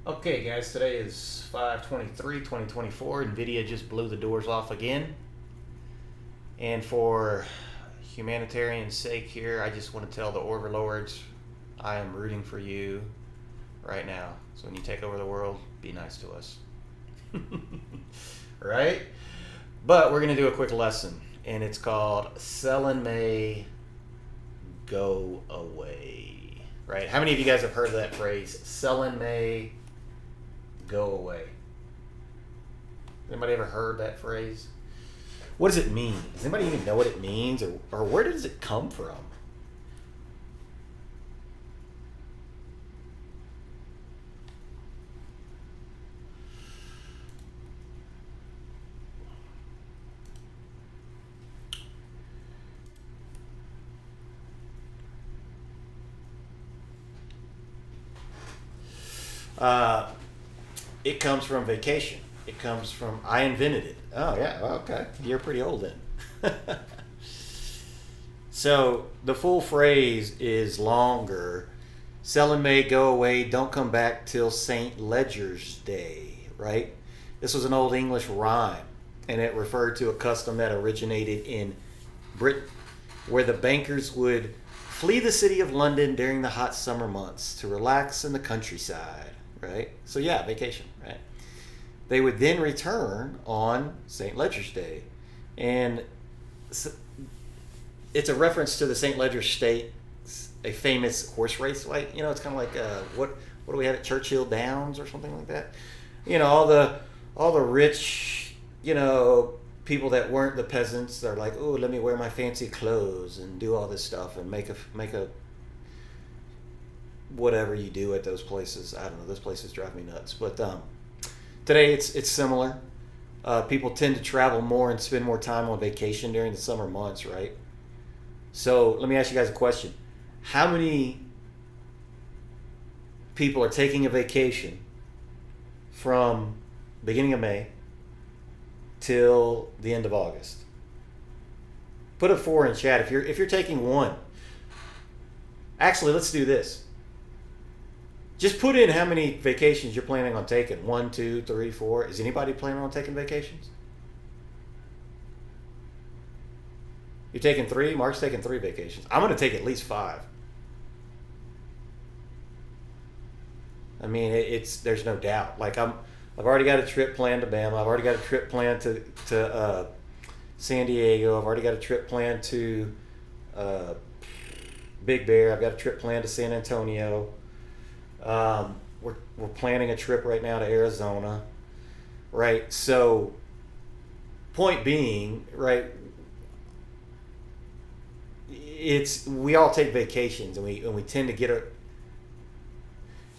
Okay, guys, today is 5/23/2024. NVIDIA just blew the doors off again. And for humanitarian sake here, I just want to tell the overlords I am rooting for you right now. So when you take over the world, be nice to us. Right? But we're going to do a quick lesson, and it's called Sellin may go away. Right? How many of you guys have heard of that phrase? Sellin may go away. Anybody ever heard that phrase? What does it mean? Does anybody even know what it means, or where does it come from? It comes from vacation. It comes from I invented it. Oh yeah, well, okay. You're pretty old then. So the full phrase is longer. Sellin may go away, don't come back till St. Ledger's Day, right? This was an old English rhyme, and it referred to a custom that originated in Britain, where the bankers would flee the city of London during the hot summer months to relax in the countryside, right? So yeah, vacation, right? They would then return on St. Ledger's Day. And it's a reference to the St. Ledger's State, a famous horse race. Like, you know, it's kind of like, what do we have at Churchill Downs or something like that? You know, all the rich, you know, people that weren't the peasants are like, oh, let me wear my fancy clothes and do all this stuff and make a whatever you do at those places. I don't know. Those places drive me nuts. But today it's similar. People tend to travel more and spend more time on vacation during the summer months, right? So let me ask you guys a question. How many people are taking a vacation from beginning of May till the end of August? Put a 4 in chat if you're taking one. Actually, let's do this. Just put in how many vacations you're planning on taking. 1, 2, 3, 4. Is anybody planning on taking vacations? You're taking 3? Mark's taking 3 vacations. I'm going to take at least 5. I mean, there's no doubt. Like I've already got a trip planned to Bama. I've already got a trip planned to San Diego. I've already got a trip planned to Big Bear. I've got a trip planned to San Antonio. We're planning a trip right now to Arizona, right? So, point being, right? We all take vacations, and we tend to get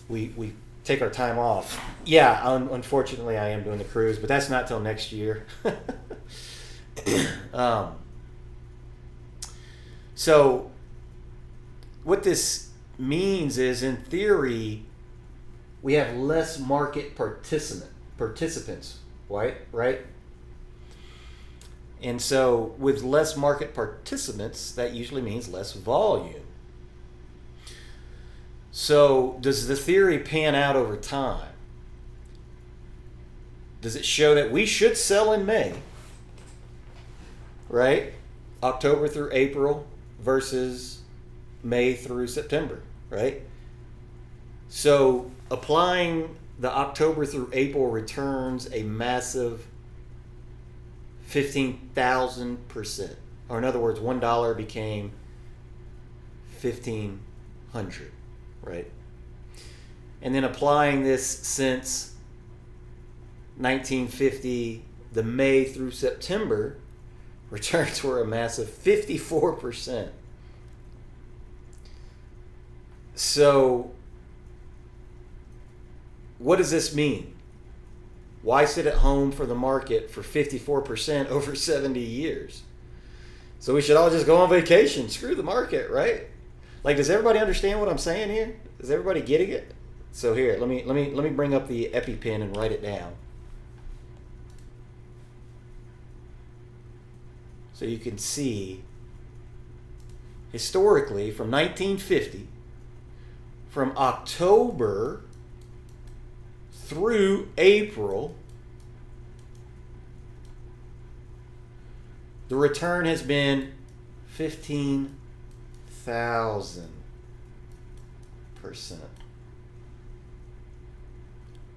we take our time off. Yeah, unfortunately, I am doing the cruise, but that's not till next year. So, what this means is, in theory, we have less market participants, right? And so with less market participants, that usually means less volume. So does the theory pan out over time? Does it show that we should sell in May, right? October through April versus May through September, right? So applying the October through April returns a massive 15,000%. Or in other words, $1 became 1,500, right? And then applying this since 1950, the May through September returns were a massive 54%. So, what does this mean? Why sit at home for the market for 54% over 70 years? So we should all just go on vacation. Screw the market, right? Like, does everybody understand what I'm saying here? Is everybody getting it? So here, let me bring up the EpiPen and write it down, so you can see historically from 1950, from October through April, the return has been 15,000%.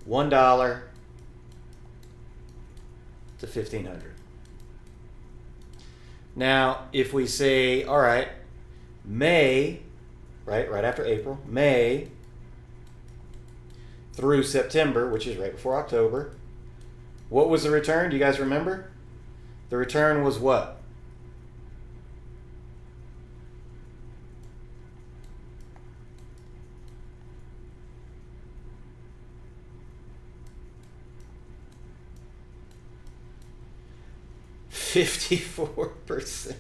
$1 to 1,500. Now, if we say, all right, May, right after April, May through September, which is right before October, what was the return? Do you guys remember? The return was what? $54.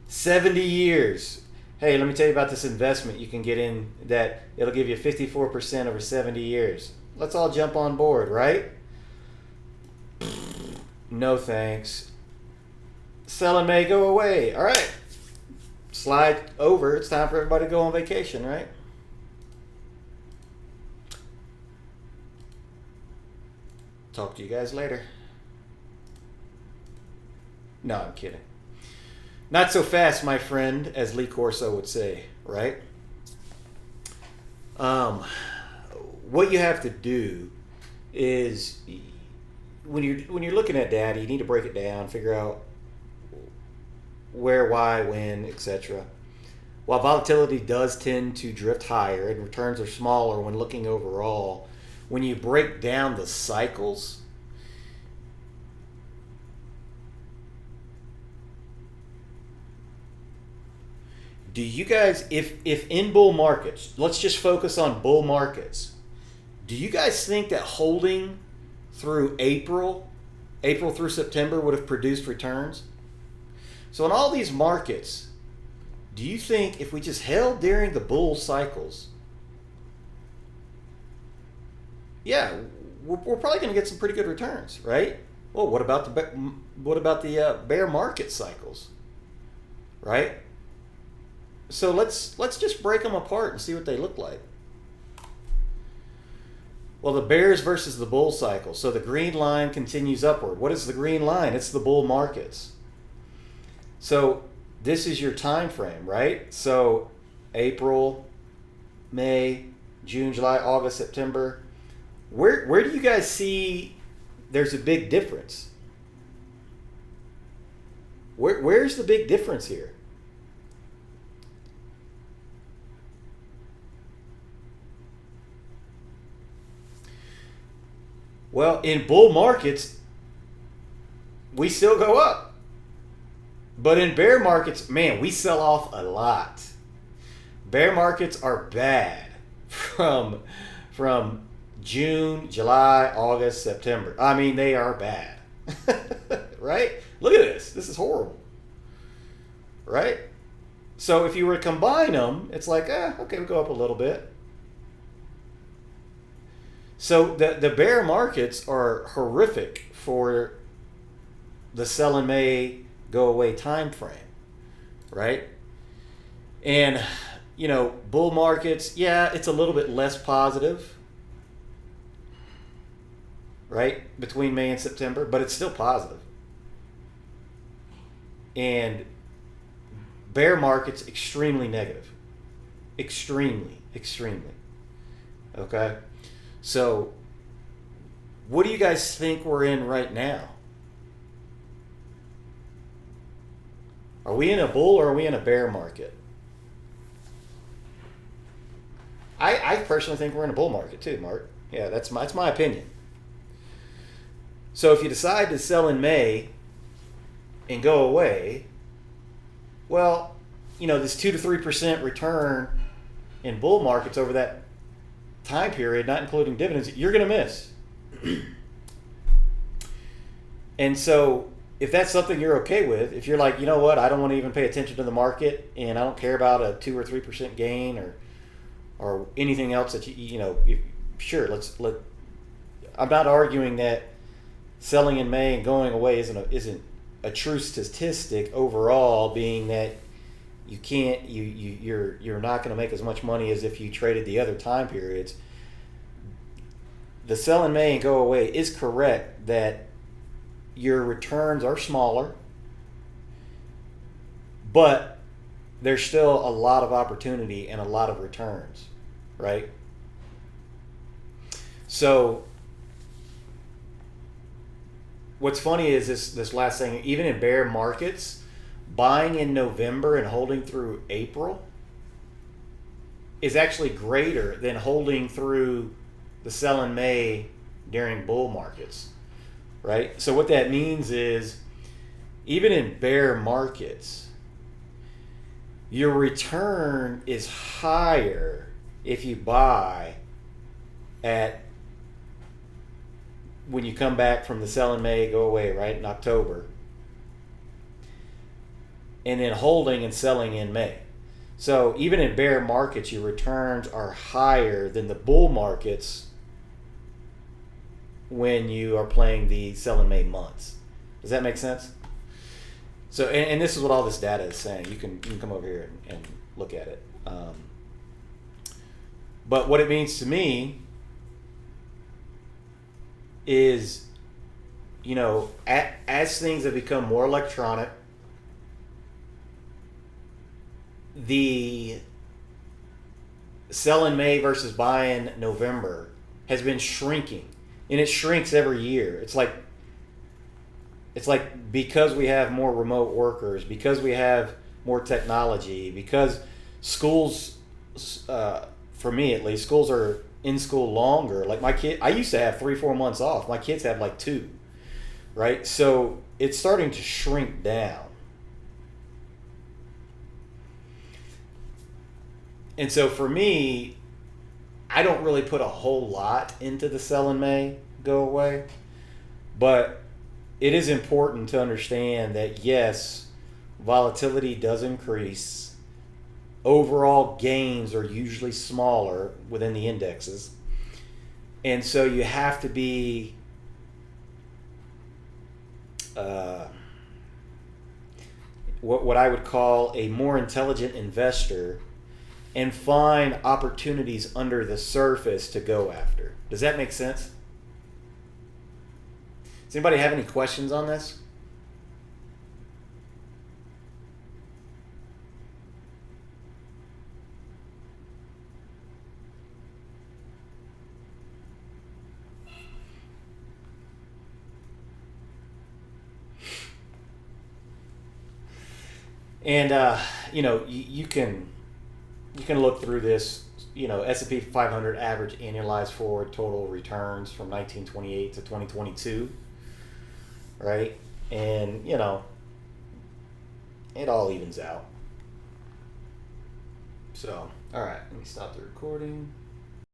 70 years. Hey, let me tell you about this investment you can get in that it'll give you 54% over 70 years. Let's all jump on board, right? No thanks. Sellin may go away. All right. Slide over. It's time for everybody to go on vacation, right? Talk to you guys later. No, I'm kidding. Not so fast, my friend, as Lee Corso would say, right? What you have to do is when you're looking at data, you need to break it down, figure out where, why, when, etc. While volatility does tend to drift higher and returns are smaller when looking overall, when you break down the cycles, do you guys, if in bull markets, let's just focus on bull markets, do you guys think that holding through April through September would have produced returns? So in all these markets, do you think if we just held during the bull cycles, yeah, we're probably going to get some pretty good returns, right? Well, what about the bear market cycles, right? So let's just break them apart and see what they look like. Well, the bears versus the bull cycle. So the green line continues upward. What is the green line? It's the bull markets. So this is your time frame, right? So April, May, June, July, August, September. Where do you guys see there's a big difference? Where's the big difference here? Well, in bull markets, we still go up. But in bear markets, man, we sell off a lot. Bear markets are bad from June, July, August, September. I mean, they are bad. Right? Look at this. This is horrible. Right? So if you were to combine them, it's like, okay, we go up a little bit. So the bear markets are horrific for the sell in May, go away time frame, right? And, bull markets, yeah, it's a little bit less positive, right, between May and September, but it's still positive. And bear markets, extremely negative. Extremely. Okay? So, what do you guys think we're in right now? Are we in a bull or are we in a bear market? I personally think we're in a bull market too, Mark. Yeah, that's my opinion. So if you decide to sell in May and go away, well, this 2 to 3% return in bull markets over that time period, not including dividends, you're going to miss. And so if that's something you're okay with, if you're like, you know what, I don't want to even pay attention to the market and I don't care about a 2 or 3% gain or anything else that sure, I'm not arguing that selling in May and going away isn't a true statistic overall, being that you're not going to make as much money as if you traded the other time periods. the sell in May and go away is correct that your returns are smaller, but there's still a lot of opportunity and a lot of returns, right? So what's funny is this last thing, even in bear markets, buying in November and holding through April is actually greater than holding through the sell in May during bull markets, right? So what that means is even in bear markets, your return is higher if you buy at when you come back from the sell in May, go away, right, in October, and then holding and selling in May. So even in bear markets, your returns are higher than the bull markets when you are playing the sell in May months. Does that make sense? So, and this is what all this data is saying. You can come over here and look at it. But what it means to me is, as things have become more electronic, the sell in May versus buy in November has been shrinking, and it shrinks every year. It's like because we have more remote workers, because we have more technology, because schools, for me at least, schools are in school longer. Like my kid, I used to have 3-4 months off. My kids have like 2, right? So it's starting to shrink down. And so for me, I don't really put a whole lot into the sell in May, go away. But it is important to understand that yes, volatility does increase. Overall gains are usually smaller within the indexes. And so you have to be what I would call a more intelligent investor and find opportunities under the surface to go after. Does that make sense? Does anybody have any questions on this? And you can look through this. S&P 500 average annualized forward total returns from 1928 to 2022, right? And it all evens out. So, all right, let me stop the recording.